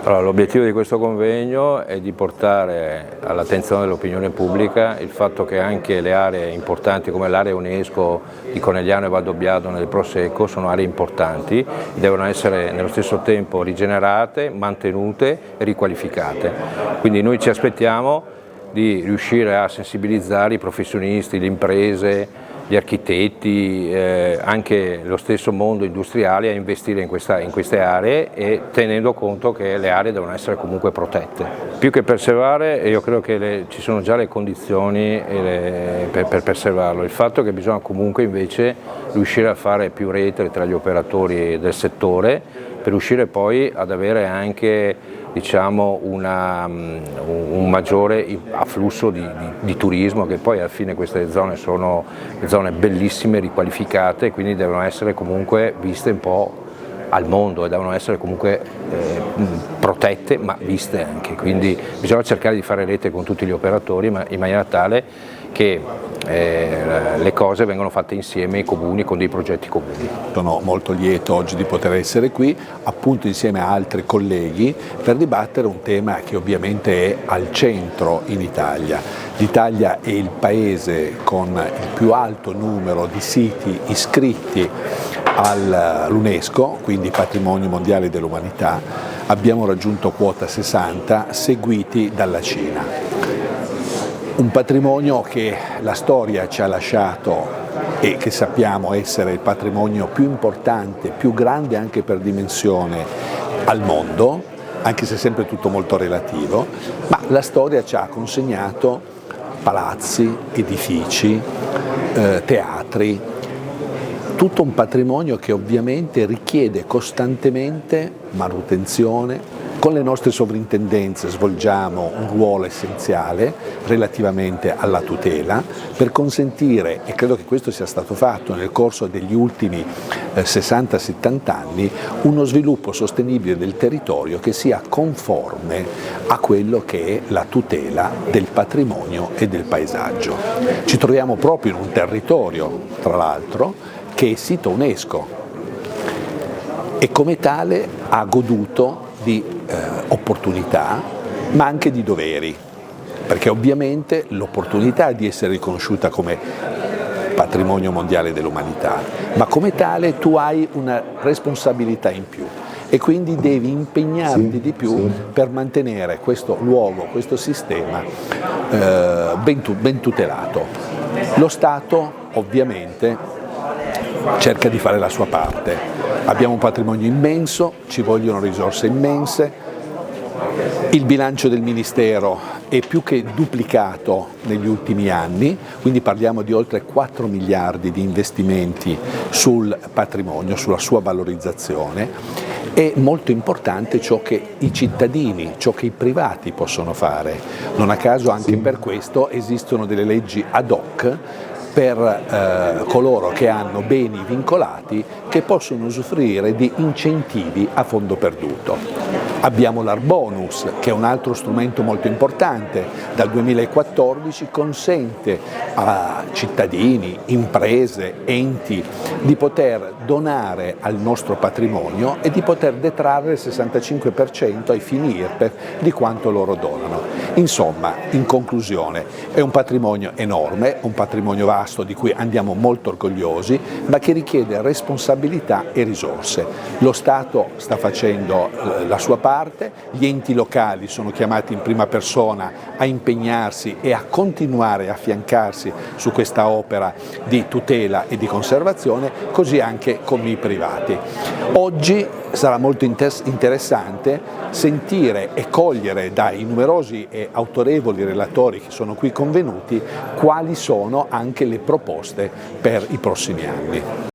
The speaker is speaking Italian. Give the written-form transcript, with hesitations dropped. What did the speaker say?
Allora, l'obiettivo di questo convegno è di portare all'attenzione dell'opinione pubblica il fatto che anche le aree importanti come l'area UNESCO di Conegliano e Valdobbiadene nel Prosecco sono aree importanti, devono essere nello stesso tempo rigenerate, mantenute e riqualificate. Quindi noi ci aspettiamo di riuscire a sensibilizzare i professionisti, le imprese, gli architetti, anche lo stesso mondo industriale a investire in queste aree e tenendo conto che le aree devono essere comunque protette. Più che preservare, io credo che ci sono già le condizioni per preservarlo, il fatto che bisogna comunque invece riuscire a fare più rete tra gli operatori del settore per riuscire poi ad avere anche, diciamo, un maggiore afflusso di turismo, che poi alla fine queste zone sono zone bellissime, riqualificate, quindi devono essere comunque viste un po' al mondo e devono essere comunque protette ma viste anche, quindi bisogna cercare di fare rete con tutti gli operatori in maniera tale che le cose vengono fatte insieme ai comuni con dei progetti comuni. Sono molto lieto oggi di poter essere qui, appunto insieme a altri colleghi, per dibattere un tema che ovviamente è al centro in Italia. L'Italia è il paese con il più alto numero di siti iscritti all'UNESCO, quindi Patrimonio Mondiale dell'Umanità. Abbiamo raggiunto quota 60, seguiti dalla Cina. Un patrimonio che la storia ci ha lasciato e che sappiamo essere il patrimonio più importante, più grande anche per dimensione al mondo, anche se è sempre tutto molto relativo, ma la storia ci ha consegnato palazzi, edifici, teatri, tutto un patrimonio che ovviamente richiede costantemente manutenzione. Con le nostre sovrintendenze svolgiamo un ruolo essenziale relativamente alla tutela per consentire, e credo che questo sia stato fatto nel corso degli ultimi 60-70 anni, uno sviluppo sostenibile del territorio che sia conforme a quello che è la tutela del patrimonio e del paesaggio. Ci troviamo proprio in un territorio, tra l'altro, che è sito UNESCO e come tale ha goduto di opportunità ma anche di doveri, perché ovviamente l'opportunità di essere riconosciuta come patrimonio mondiale dell'umanità, ma come tale tu hai una responsabilità in più e quindi devi impegnarti di più per mantenere questo luogo, questo sistema ben tutelato. Lo Stato ovviamente cerca di fare la sua parte. Abbiamo un patrimonio immenso, ci vogliono risorse immense, il bilancio del Ministero è più che duplicato negli ultimi anni, quindi parliamo di oltre 4 miliardi di investimenti sul patrimonio, sulla sua valorizzazione. È molto importante ciò che i cittadini, ciò che i privati possono fare. Non a caso anche per questo esistono delle leggi ad hoc per coloro che hanno beni vincolati che possono usufruire di incentivi a fondo perduto. Abbiamo l'Arbonus, che è un altro strumento molto importante, dal 2014 consente a cittadini, imprese, enti di poter donare al nostro patrimonio e di poter detrarre il 65% ai fini IRPEF di quanto loro donano. Insomma, in conclusione, è un patrimonio enorme, un patrimonio vasto di cui andiamo molto orgogliosi, ma che richiede responsabilità e risorse. Lo Stato sta facendo la sua parte, gli enti locali sono chiamati in prima persona a impegnarsi e a continuare a affiancarsi su questa opera di tutela e di conservazione, così anche con i privati. Oggi sarà molto interessante sentire e cogliere dai numerosi e autorevoli relatori che sono qui convenuti quali sono anche le proposte per i prossimi anni.